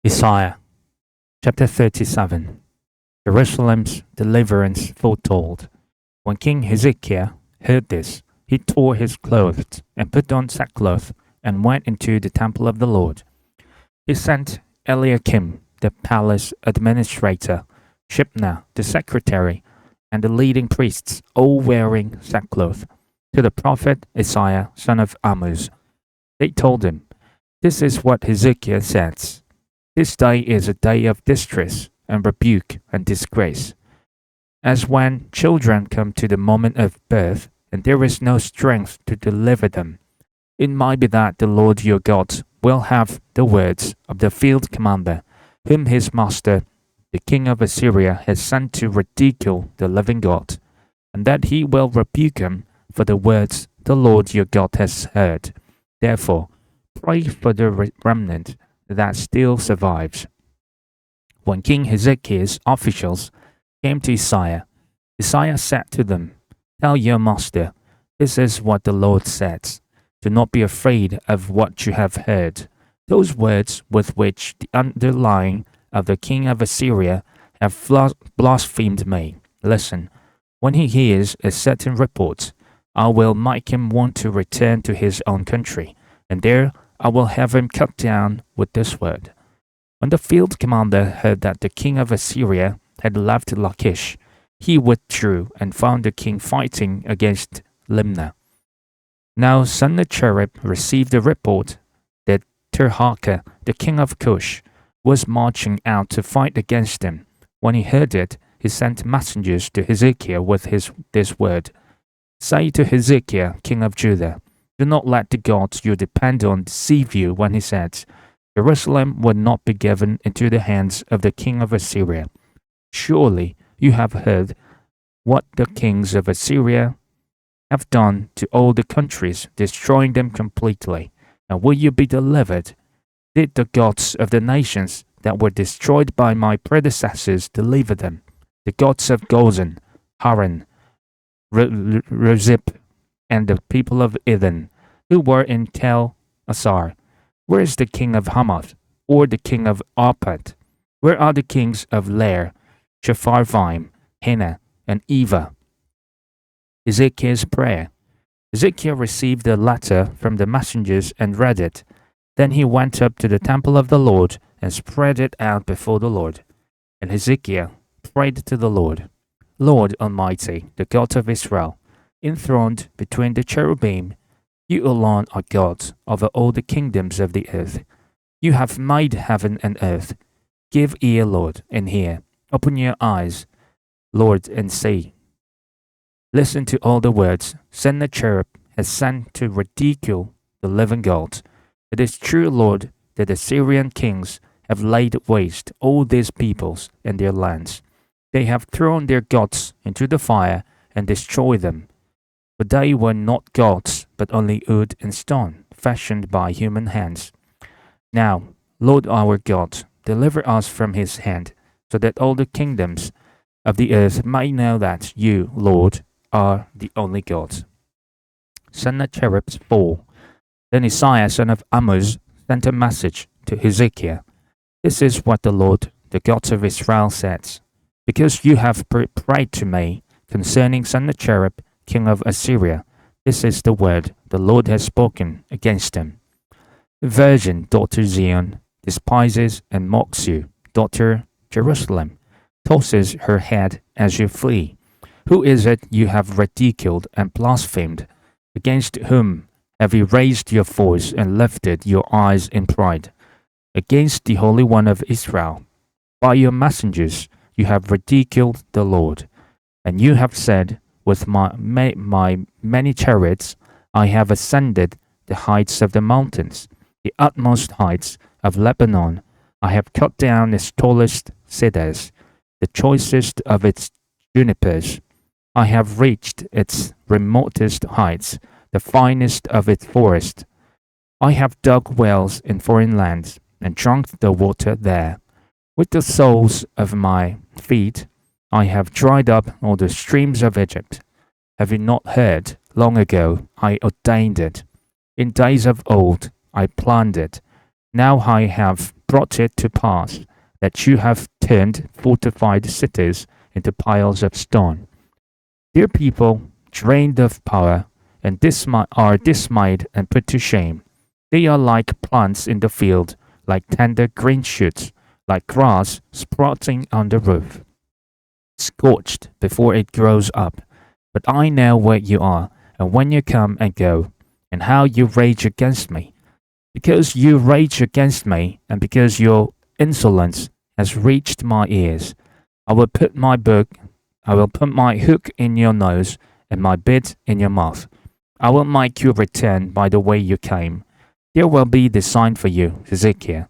Isaiah chapter 37. Jerusalem's deliverance foretold. When King Hezekiah heard this, he tore his clothes and put on sackcloth and went into the temple of the Lord. He sent Eliakim, the palace administrator, Shebna, the secretary, and the leading priests, all wearing sackcloth, to the prophet Isaiah, son of Amoz. They told him, "This is what Hezekiah says. This day is a day of distress and rebuke and disgrace, as when children come to the moment of birth, and there is no strength to deliver them. It might be that the Lord your God will have the words of the field commander, whom his master, the king of Assyria, has sent to ridicule the living God, and that he will rebuke him for the words the Lord your God has heard. Therefore, pray for the remnant that still survives." When King Hezekiah's officials came to Isaiah, Isaiah said to them, "Tell your master, this is what the Lord says. Do not be afraid of what you have heard. Those words with which the underlying of the king of Assyria have blasphemed me. Listen, when he hears a certain report, I will make him want to return to his own country, and there I will have him cut down with this word." When the field commander heard that the king of Assyria had left Lachish, he withdrew and found the king fighting against Limnah. Now Sennacherib received the report that Tirhakah, the king of Cush, was marching out to fight against him. When he heard it, he sent messengers to Hezekiah with this word: "Say to Hezekiah, king of Judah, do not let the gods you depend on deceive you when he says, Jerusalem will not be given into the hands of the king of Assyria. Surely you have heard what the kings of Assyria have done to all the countries, destroying them completely. And will you be delivered? Did the gods of the nations that were destroyed by my predecessors deliver them? The gods of Gozan, Haran, Rezip, and the people of Eden, who were in Tel Assar. Where is the king of Hamath, or the king of Arpad? Where are the kings of Lair, Shepharvaim, Hena, and Eva?" Hezekiah's prayer. Hezekiah received the letter from the messengers and read it. Then he went up to the temple of the Lord and spread it out before the Lord. And Hezekiah prayed to the Lord, "Lord Almighty, the God of Israel, enthroned between the cherubim, you alone are God over all the kingdoms of the earth. You have made heaven and earth. Give ear, Lord, and hear. Open your eyes, Lord, and see. Listen to all the words Sennacherib has sent to ridicule the living God. It is true, Lord, that the Syrian kings have laid waste all these peoples and their lands. They have thrown their gods into the fire and destroyed them. For they were not gods, but only wood and stone, fashioned by human hands. Now, Lord our God, deliver us from his hand, so that all the kingdoms of the earth may know that you, Lord, are the only God." Sennacherib's fall. Then Isaiah, son of Amoz, sent a message to Hezekiah. "This is what the Lord, the God of Israel, says. Because you have prayed to me concerning Sennacherib, king of Assyria, this is the word the Lord has spoken against him. The virgin daughter Zion despises and mocks you. Daughter Jerusalem tosses her head as you flee. Who is it you have ridiculed and blasphemed? Against whom have you raised your voice and lifted your eyes in pride? Against the Holy One of Israel. By your messengers you have ridiculed the Lord. And you have said, with my many chariots I have ascended the heights of the mountains, the utmost heights of Lebanon. I have cut down its tallest cedars, the choicest of its junipers. I have reached its remotest heights, the finest of its forest. I have dug wells in foreign lands and drunk the water there. With the soles of my feet I have dried up all the streams of Egypt. Have you not heard? Long ago I ordained it. In days of old I planned it. Now I have brought it to pass that you have turned fortified cities into piles of stone. Dear people, drained of power, and are dismayed and put to shame. They are like plants in the field, like tender green shoots, like grass sprouting on the roof, scorched before it grows up. But I know where you are, and when you come and go, and how you rage against me. Because you rage against me, and because your insolence has reached my ears, I will put my book, I will put my hook in your nose, and my bit in your mouth. I will make you return by the way you came. There will be the sign for you, Hezekiah.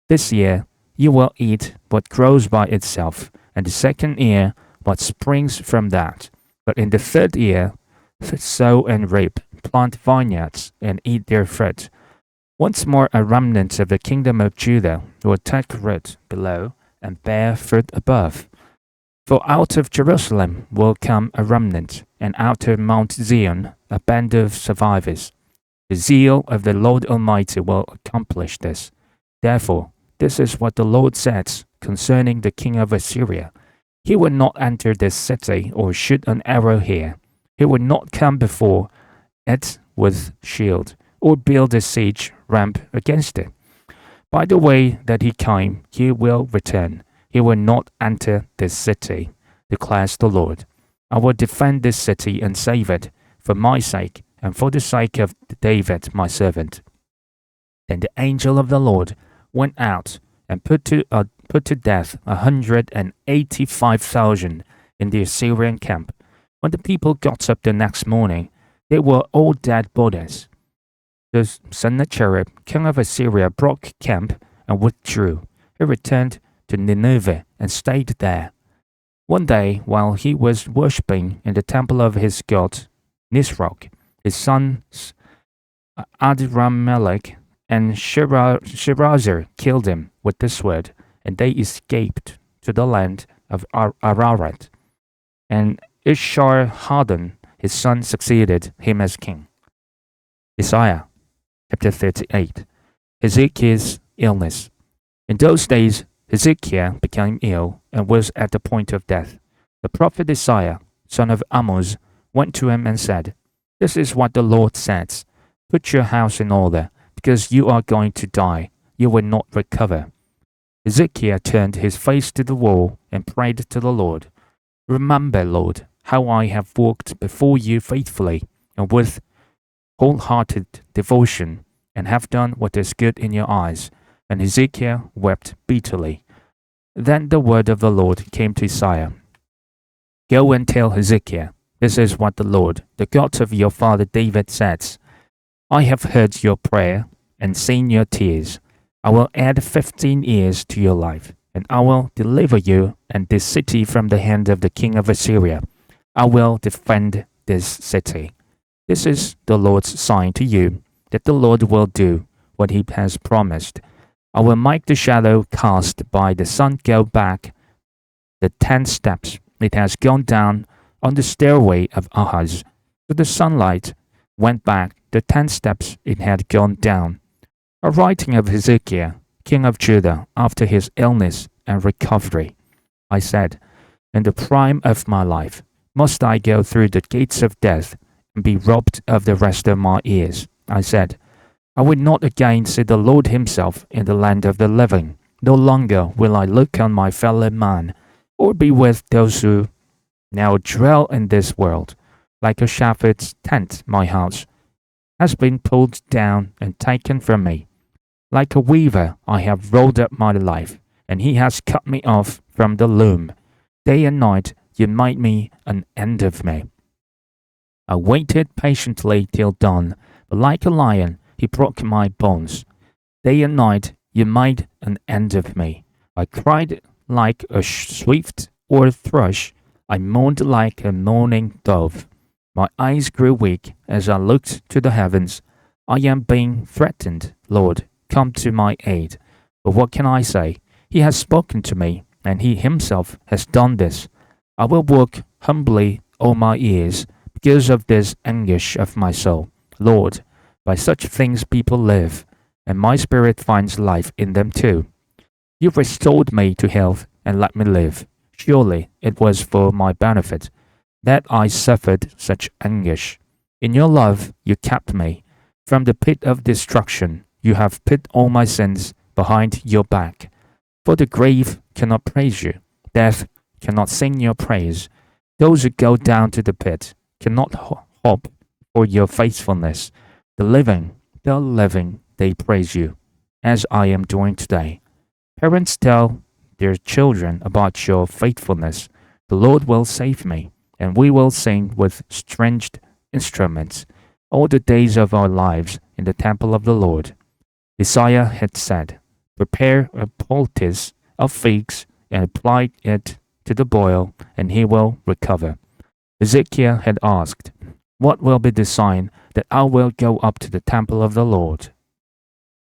This year you will eat what grows by itself, and the second year what springs from that. But in the third year, sow and reap, plant vineyards, and eat their fruit. Once more a remnant of the kingdom of Judah will take root below and bear fruit above. For out of Jerusalem will come a remnant, and out of Mount Zion a band of survivors. The zeal of the Lord Almighty will accomplish this. Therefore, this is what the Lord says concerning the king of Assyria. He will not enter this city or shoot an arrow here. He will not come before it with shield, or build a siege ramp against it. By the way that he came, he will return. He will not enter this city, declares the Lord. I will defend this city and save it, for my sake and for the sake of David my servant. Then the angel of the Lord went out and put to death 185,000 in the Assyrian camp. When the people got up the next morning, they were all dead bodies. The Sennacherib, king of Assyria, broke camp and withdrew. He returned to Nineveh and stayed there. One day, while he was worshipping in the temple of his god Nisroch, his sons Adrammelech and Sharezer killed him with the sword, and they escaped to the land of Ararat. And Esarhaddon, his son, succeeded him as king. Isaiah chapter 38. Hezekiah's illness. In those days, Hezekiah became ill and was at the point of death. The prophet Isaiah, son of Amoz, went to him and said, "This is what the Lord says. Put your house in order, because you are going to die. You will not recover." Hezekiah turned his face to the wall and prayed to the Lord. "Remember, Lord, how I have walked before you faithfully and with wholehearted devotion, and have done what is good in your eyes." And Hezekiah wept bitterly. Then the word of the Lord came to Isaiah. "Go and tell Hezekiah, this is what the Lord, the God of your father David, says. I have heard your prayer and seen your tears. I will add 15 years to your life, and I will deliver you and this city from the hand of the king of Assyria. I will defend this city. This is the Lord's sign to you, that the Lord will do what he has promised. I will make the shadow cast by the sun go back the 10 steps it has gone down on the stairway of Ahaz. So the sunlight went back the 10 steps it had gone down. A writing of Hezekiah, king of Judah, after his illness and recovery. I said, in the prime of my life, must I go through the gates of death and be robbed of the rest of my years? I said, I will not again see the Lord himself in the land of the living. No longer will I look on my fellow man, or be with those who now dwell in this world. Like a shepherd's tent, my house has been pulled down and taken from me. Like a weaver, I have rolled up my life, and he has cut me off from the loom. Day and night you made me an end of me. I waited patiently till dawn, but like a lion he broke my bones. Day and night you made an end of me. I cried like a swift or thrush. I mourned like a mourning dove. My eyes grew weak as I looked to the heavens. I am being threatened, Lord. Come to my aid. But what can I say? He has spoken to me, and he himself has done this. I will walk humbly all my years because of this anguish of my soul. Lord, by such things people live. and my spirit finds life in them too. You restored me to health and let me live. Surely it was for my benefit that I suffered such anguish. In your love you kept me. From the pit of destruction you have put all my sins behind your back. For the grave cannot praise you, death cannot sing your praise. Those who go down to the pit cannot hope for your faithfulness. The living, they praise you, as I am doing today. Parents tell their children about your faithfulness. The Lord will save me, and we will sing with stringed instruments all the days of our lives in the temple of the Lord. Isaiah had said, prepare a poultice of figs and apply it to the boil, and he will recover. Ezekiel had asked, what will be the sign that I will go up to the temple of the Lord?